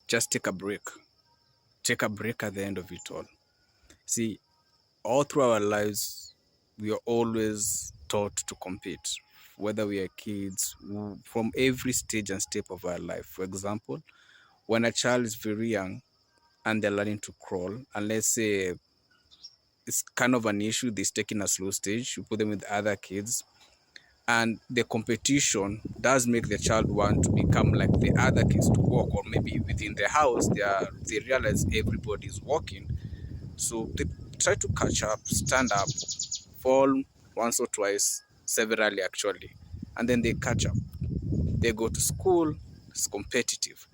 just take a break. Take a break at the end of it all. See, all through our lives, we are always taught to compete, whether we are kids, from every stage and step of our life. For example, when a child is very young and they're learning to crawl, and let's say it's kind of an issue, they're taking a slow stage, you put them with other kids, and the competition does make the child want to become like the other kids to walk, or maybe within the house they realize everybody is walking, so they try to catch up, stand up, fall once or twice, severally actually, and then they catch up. They go to school, it's competitive.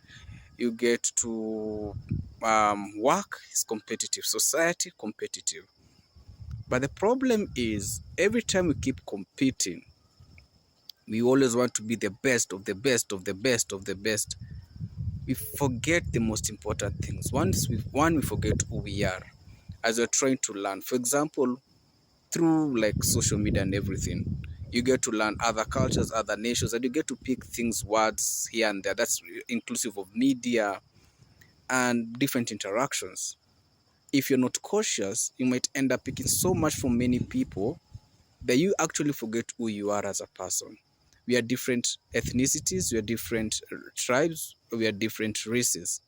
You get to work, it's competitive. Society, competitive. But the problem is, every time we keep competing, we always want to be the best of the best of the best of the best. We forget the most important things. We forget who we are as we're trying to learn. For example, through like social media and everything, you get to learn other cultures, other nations, and you get to pick things, words here and there. That's inclusive of media and different interactions. If you're not cautious, you might end up picking so much from many people that you actually forget who you are as a person. We are different ethnicities, we are different tribes, we are different races.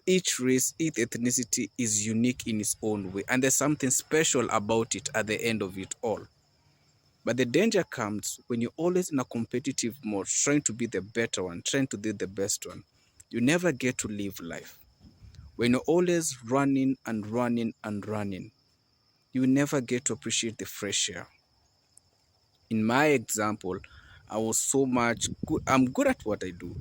Each race, each ethnicity is unique in its own way, and there's something special about it at the end of it all. But the danger comes when you're always in a competitive mode, trying to be the better one, trying to be the best one. You never get to live life. When you're always running and running and running, you never get to appreciate the fresh air. In my example, I was so much good. I'm good at what I do,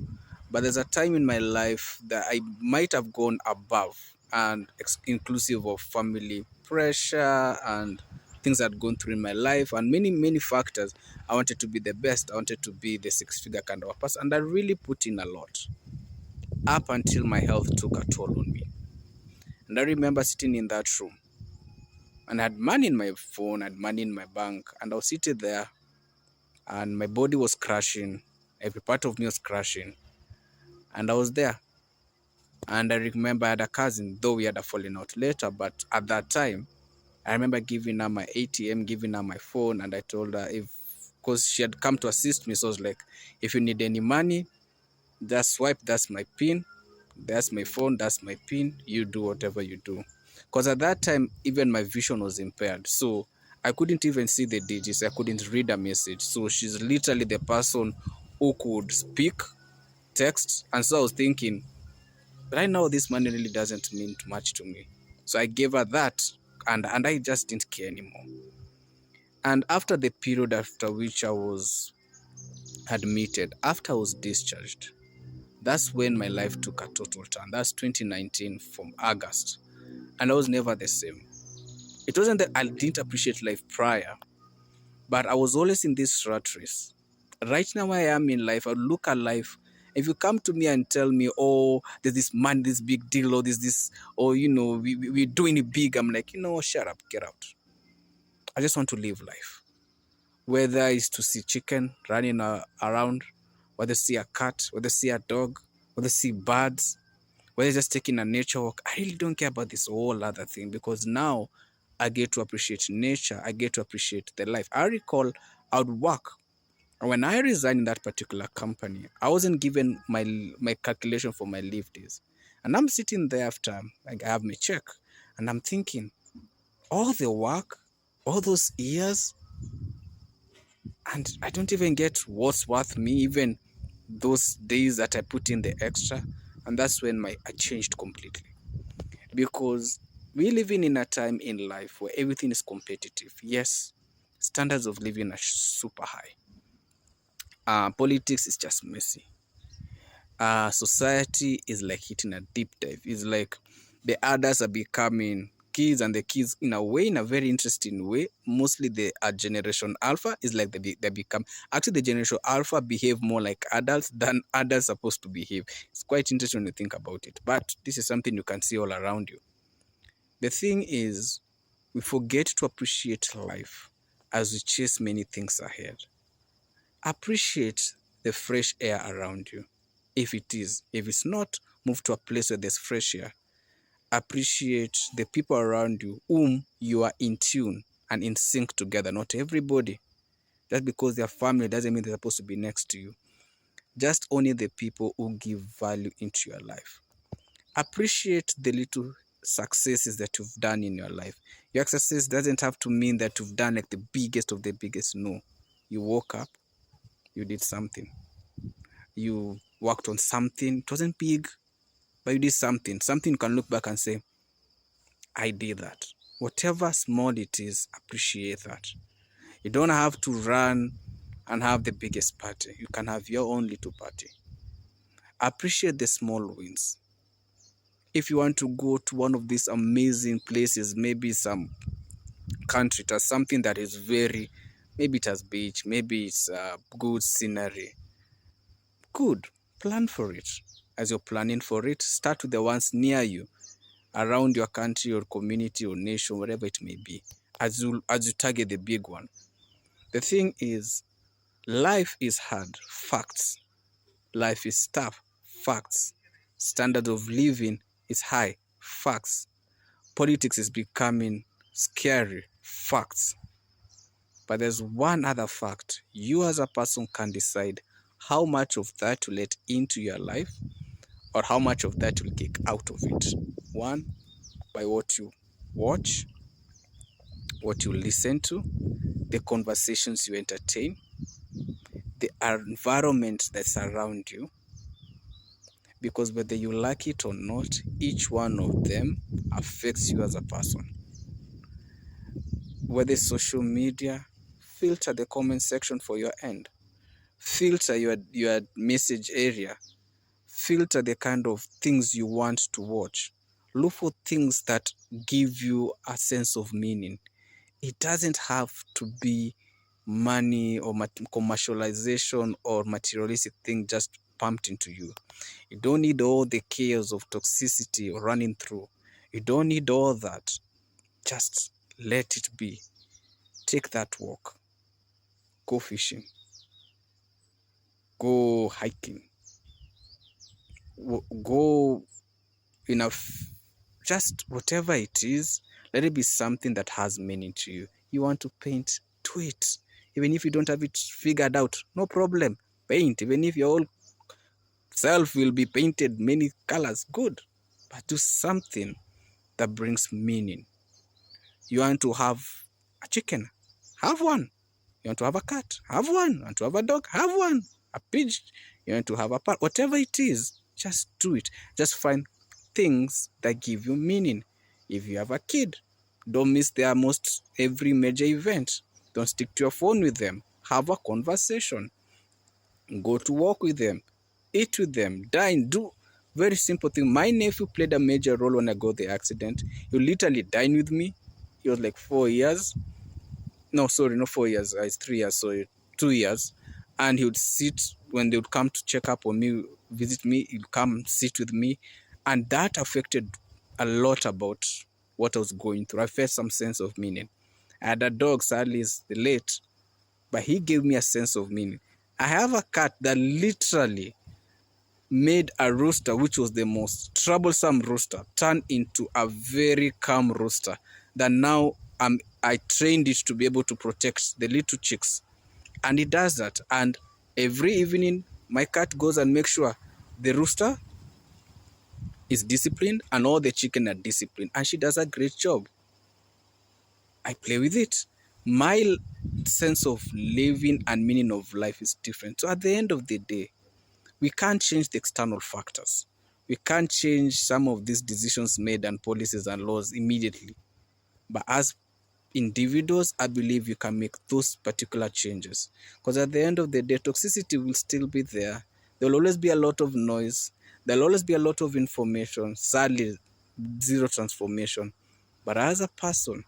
but there's a time in my life that I might have gone above, and inclusive of family pressure and things I'd gone through in my life and many factors. I wanted to be the best. I wanted to be the six-figure kind of a person, and I really put in a lot up until my health took a toll on me. And I remember sitting in that room, and I had money in my phone, I had money in my bank, and I was sitting there, and my body was crashing, every part of me was crashing, and I was there. And I remember I had a cousin, though we had a falling out later, but at that time, I remember giving her my ATM, giving her my phone, and I told her, if, because she had come to assist me, so I was like, if you need any money, just swipe, that's my pin, that's my phone, that's my pin, you do whatever you do. Because at that time, even my vision was impaired, so I couldn't even see the digits, I couldn't read a message. So she's literally the person who could speak, text, and so I was thinking, right now this money really doesn't mean too much to me. So I gave her that, and I just didn't care anymore. And after the period after which I was admitted, after I was discharged, that's when my life took a total turn. That's 2019 from August. And I was never the same. It wasn't that I didn't appreciate life prior, but I was always in this rat race. Right now, where I am in life, I look at life. If you come to me and tell me, oh, there's this man, this big deal, or there's this, or, we're doing it big, I'm like, shut up, get out. I just want to live life. Whether it's to see chicken running around, whether see a cat, whether see a dog, whether see birds, whether just taking a nature walk. I really don't care about this whole other thing, because now I get to appreciate nature. I get to appreciate the life. I recall I would work. And when I resigned in that particular company, I wasn't given my calculation for my leave days. And I'm sitting there after like I have my check, and I'm thinking, all the work, all those years, and I don't even get what's worth me, even those days that I put in the extra. And that's when I changed completely, because we living in a time in life where everything is competitive. Yes, standards of living are super high. Politics is just messy. Society is like hitting a deep dive. It's like the adults are becoming kids, and the kids, in a way, in a very interesting way, mostly the generation alpha is like they become, actually the generation alpha behave more like adults than adults supposed to behave. It's quite interesting when you think about it, but this is something you can see all around you. The thing is, we forget to appreciate life as we chase many things ahead. Appreciate the fresh air around you. If it is, if it's not, Move to a place where there's fresh air. Appreciate the people around you whom you are in tune and in sync together. Not everybody. Just because they're family doesn't mean they're supposed to be next to you. Just only the people who give value into your life. Appreciate the little successes that you've done in your life. Your success doesn't have to mean that you've done like the biggest of the biggest. No. You woke up, you did something. You worked on something. It wasn't big, but you did something. Something you can look back and say, I did that. Whatever small it is, appreciate that. You don't have to run and have the biggest party. You can have your own little party. Appreciate the small wins. If you want to go to one of these amazing places, maybe some country, it has something that is very, maybe it has beach, maybe it's a good scenery. Good. Plan for it. As you're planning for it, start with the ones near you, around your country or community or nation, whatever it may be, as you target the big one. The thing is, life is hard. Facts. Life is tough. Facts. Standard of living is high. Facts. Politics is becoming scary. Facts. But there's one other fact. You as a person can decide how much of that to let into your life or how much of that will take out of it. One, by what you watch, what you listen to, the conversations you entertain, the environment that's around you. Because whether you like it or not, each one of them affects you as a person. Whether social media, filter the comment section for your end. Filter your message area. Filter the kind of things you want to watch. Look for things that give you a sense of meaning. It doesn't have to be money or commercialization or materialistic thing just pumped into you. You don't need all the chaos of toxicity running through. You don't need all that. Just let it be. Take that walk. Go fishing. Go hiking. Go just whatever it is, let it be something that has meaning to you. You want to paint, do it. Even if you don't have it figured out, no problem. Paint. Even if your whole self will be painted many colors, good. But do something that brings meaning. You want to have a chicken, have one. You want to have a cat, have one. You want to have a dog, have one. A pigeon, you want to have a parrot, whatever it is, just do it. Just find things that give you meaning. If you have a kid, don't miss their most every major event. Don't stick to your phone with them. Have a conversation. Go to work with them. Eat with them. Dine. Do very simple thing. My nephew played a major role when I got the accident. He literally dined with me. He was like 4 years. No, sorry, not 4 years. It's 3 years, so 2 years. And he would sit when they would come to check up on me, visit me. He'd come sit with me, and that affected a lot about what I was going through. I felt some sense of meaning. I had a dog, sadly, is late, but he gave me a sense of meaning. I have a cat that literally made a rooster, which was the most troublesome rooster, turn into a very calm rooster that now I trained it to be able to protect the little chicks. And it does that. And every evening, my cat goes and makes sure the rooster is disciplined and all the chicken are disciplined. And she does a great job. I play with it. My sense of living and meaning of life is different. So at the end of the day, we can't change the external factors. We can't change some of these decisions made and policies and laws immediately. But as individuals, I believe you can make those particular changes. Because at the end of the day, toxicity will still be there. There will always be a lot of noise. There will always be a lot of information. Sadly, zero transformation. But as a person,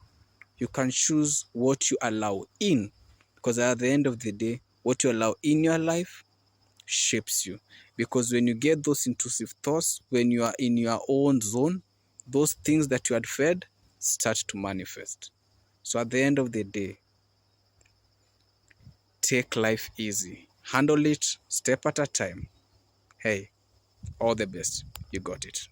you can choose what you allow in. Because at the end of the day, what you allow in your life shapes you. Because when you get those intrusive thoughts, when you are in your own zone, those things that you had fed start to manifest. So at the end of the day, take life easy. Handle it step at a time. Hey, All the best. You got it.